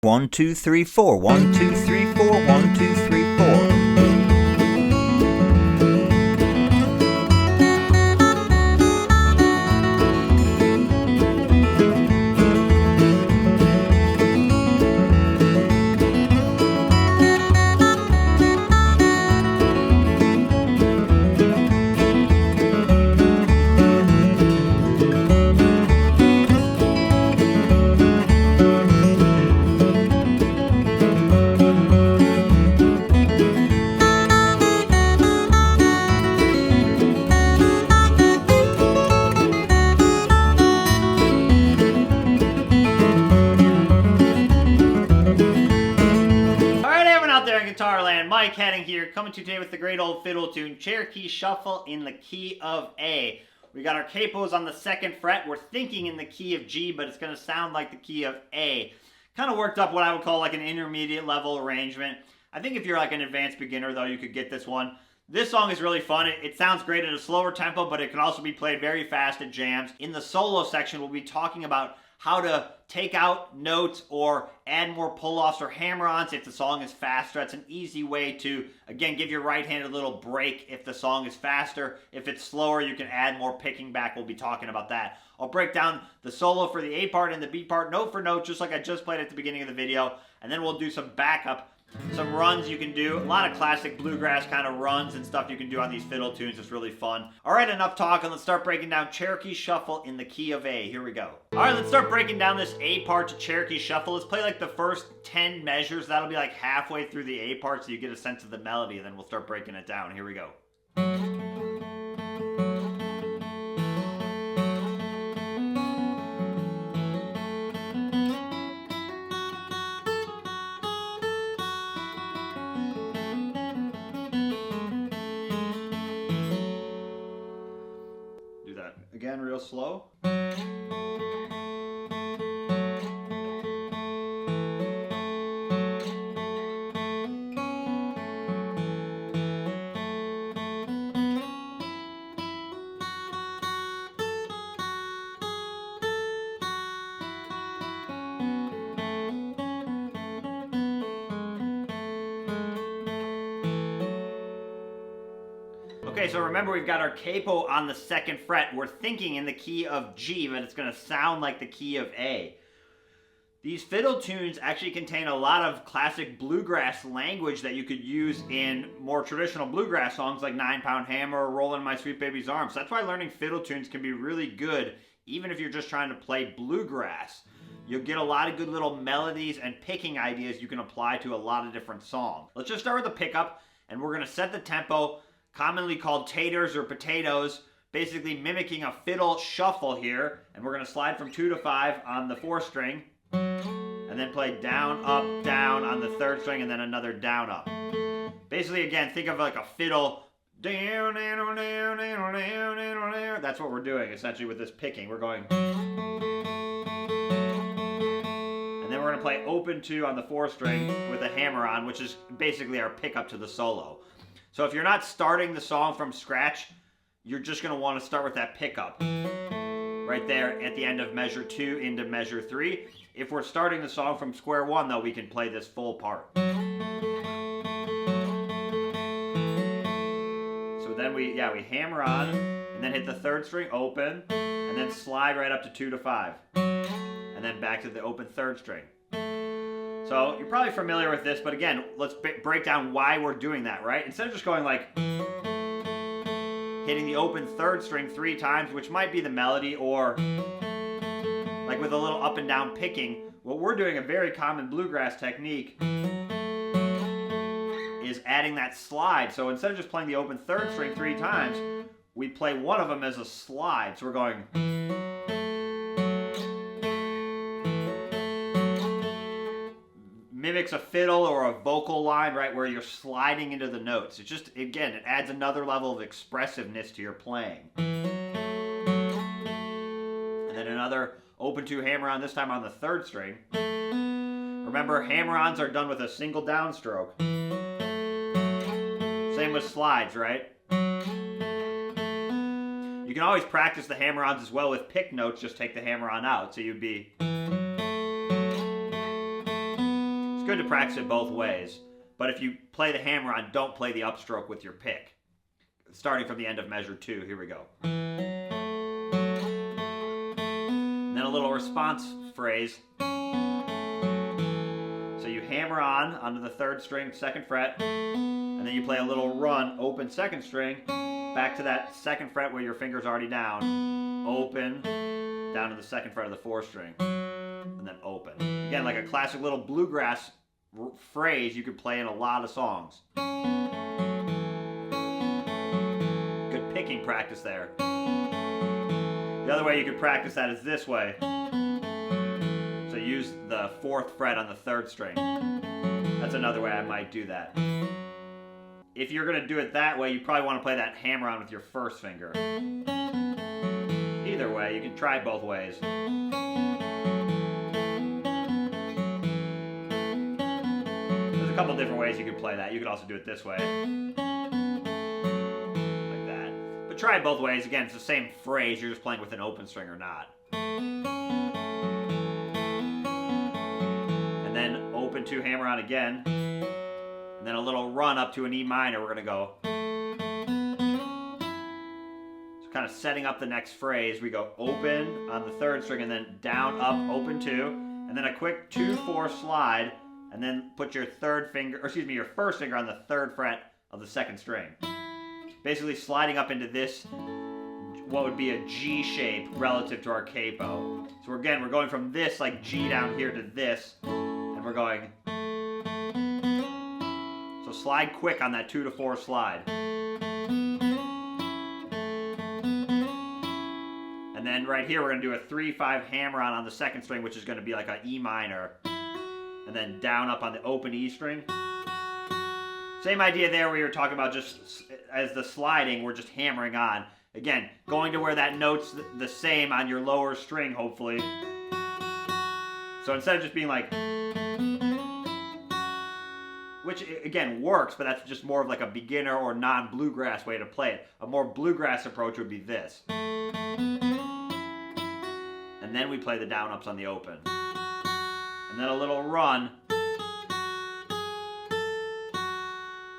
1, 2, 3, 4. 1, 2, 3, 4. 1, 2, 3, 4. Guitar Land, Mike Henning here, coming to you today with the great old fiddle tune, Cherokee Shuffle in the key of A. We got our capos on the 2nd fret. We're thinking in the key of G, but it's going to sound like the key of A. Kind of worked up what I would call like an intermediate level arrangement. I think if you're like an advanced beginner, though, you could get this one. This song is really fun. It sounds great at a slower tempo, but it can also be played very fast at jams. In the solo section, we'll be talking about how to take out notes or add more pull-offs or hammer-ons if the song is faster. That's an easy way to, again, give your right hand a little break if the song is faster. If it's slower, you can add more picking back. We'll be talking about that. I'll break down the solo for the A part and the B part note for note, just like I just played at the beginning of the video. And then we'll do some backup, some runs you can do. A lot of classic bluegrass kind of runs and stuff you can do on these fiddle tunes. It's really fun. All right, enough talking. Let's start breaking down Cherokee Shuffle in the key of A. Here we go. All right, let's start breaking down this A part to Cherokee Shuffle. Let's play like the first 10 measures. That'll be like halfway through the A part so you get a sense of the melody, and then we'll start breaking it down. Here we go. Again, real slow. Okay, so remember we've got our capo on the 2nd fret. We're thinking in the key of G, but it's going to sound like the key of A. These fiddle tunes actually contain a lot of classic bluegrass language that you could use in more traditional bluegrass songs like 9-Pound Hammer or Rollin' My Sweet Baby's Arms. So that's why learning fiddle tunes can be really good, even if you're just trying to play bluegrass. You'll get a lot of good little melodies and picking ideas you can apply to a lot of different songs. Let's just start with the pickup, and we're going to set the tempo, commonly called taters or potatoes, basically mimicking a fiddle shuffle here. And we're going to slide from 2 to 5 on the 4th string, and then play down, up, down on the 3rd string, and then another down, up. Basically, again, think of like a fiddle. Down, down, down, down, down, down. That's what we're doing, essentially, with this picking. We're going. And then we're going to play open 2 on the 4th string with a hammer on, which is basically our pickup to the solo. So if you're not starting the song from scratch, you're just going to want to start with that pickup right there at the end of measure 2 into measure 3. If we're starting the song from square 1, though, we can play this full part. So then we hammer on and then hit the 3rd string open and then slide right up to 2 to 5 and then back to the open 3rd string. So you're probably familiar with this, but again, let's break down why we're doing that, right? Instead of just going like hitting the open 3rd string 3 times, which might be the melody, or like with a little up and down picking, what we're doing, a very common bluegrass technique, is adding that slide. So instead of just playing the open 3rd string 3 times, we play one of them as a slide. So we're going. Mimics a fiddle or a vocal line, right, where you're sliding into the notes. It's just, again, it adds another level of expressiveness to your playing. And then another open 2 hammer-on, this time on the 3rd string. Remember, hammer-ons are done with a single downstroke. Same with slides, right? You can always practice the hammer-ons as well with pick notes, just take the hammer-on out. So you'd be. good to practice it both ways. But if you play the hammer-on, don't play the upstroke with your pick. Starting from the end of measure 2, here we go. And then a little response phrase. So you hammer on onto the 3rd string, 2nd fret, and then you play a little run, open 2nd string, back to that 2nd fret where your finger's already down, open, down to the 2nd fret of the 4th string, and then open. Again, like a classic little bluegrass phrase you could play in a lot of songs. Good picking practice there. The other way you could practice that is this way. So use the 4th fret on the 3rd string. That's another way I might do that. If you're going to do it that way, you probably want to play that hammer on with your 1st finger. Either way, you can try both ways. There's a couple different ways you could play that. You could also do it this way. Like that. But try it both ways. Again, it's the same phrase. You're just playing with an open string or not. And then open 2, hammer on again. And then a little run up to an E minor. We're going to go. So kind of setting up the next phrase. We go open on the 3rd string and then down, up, open 2. And then a quick 2-4 slide. And then put your 1st finger on the 3rd fret of the 2nd string. Basically sliding up into this, what would be a G shape relative to our capo. So again, we're going from this like G down here to this. And we're going. So slide quick on that 2-4 slide. And then right here we're going to do a 3-5 hammer on the 2nd string, which is going to be like an E minor. And then down up on the open E string. Same idea there where you were talking about just as the sliding, we're just hammering on. Again, going to where that note's the same on your lower string, hopefully. So instead of just being like, which again works, but that's just more of like a beginner or non-bluegrass way to play it. A more bluegrass approach would be this. And then we play the down ups on the open. And then a little run.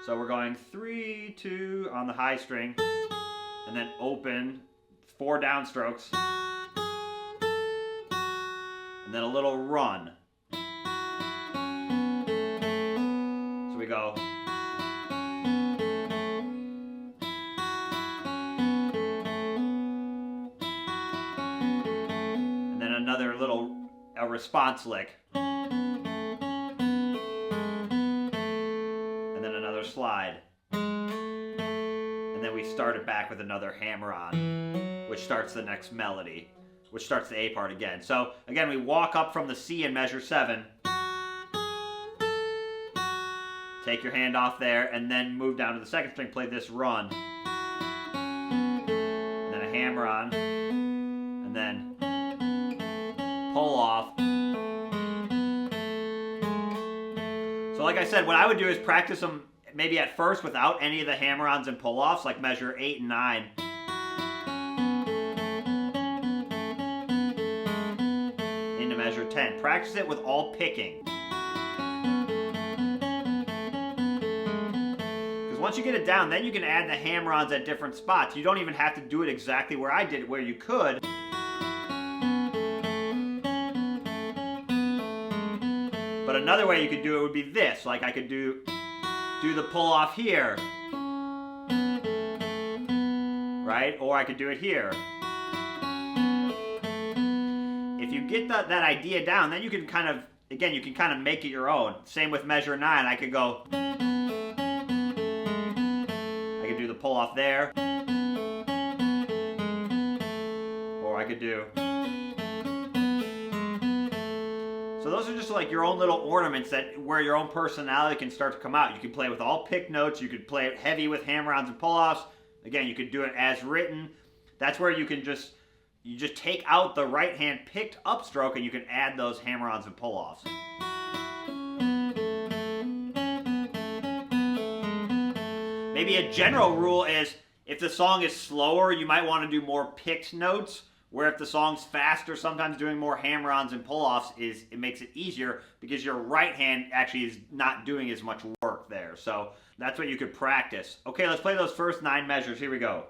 So we're going 3-2 on the high string, and then open, 4 downstrokes, and then a little run. So we go. And then another little response lick. Slide, and then we start it back with another hammer on, which starts the next melody, which starts the A part again. So again, we walk up from the C in measure 7, take your hand off there, and then move down to the 2nd string, play this run, and then a hammer on, and then pull off. So like I said, what I would do is practice them maybe at first without any of the hammer-ons and pull-offs, like measure 8 and 9. Into measure 10. Practice it with all picking. Because once you get it down, then you can add the hammer-ons at different spots. You don't even have to do it exactly where I did it, where you could. But another way you could do it would be this. Like I could do the pull off here, right? Or I could do it here. If you get that idea down, then you can kind of, again, you can kind of make it your own. Same with measure 9. I could go, I could do the pull off there, or I could do. So those are just like your own little ornaments that where your own personality can start to come out. You can play with all pick notes. You could play it heavy with hammer-ons and pull-offs. Again, you could do it as written. That's where you just take out the right hand picked upstroke and you can add those hammer-ons and pull-offs. Maybe a general rule is if the song is slower, you might want to do more picked notes, Where if the song's faster, sometimes doing more hammer-ons and pull-offs it makes it easier because your right hand actually is not doing as much work there. So that's what you could practice. Okay, let's play those first 9 measures. Here we go.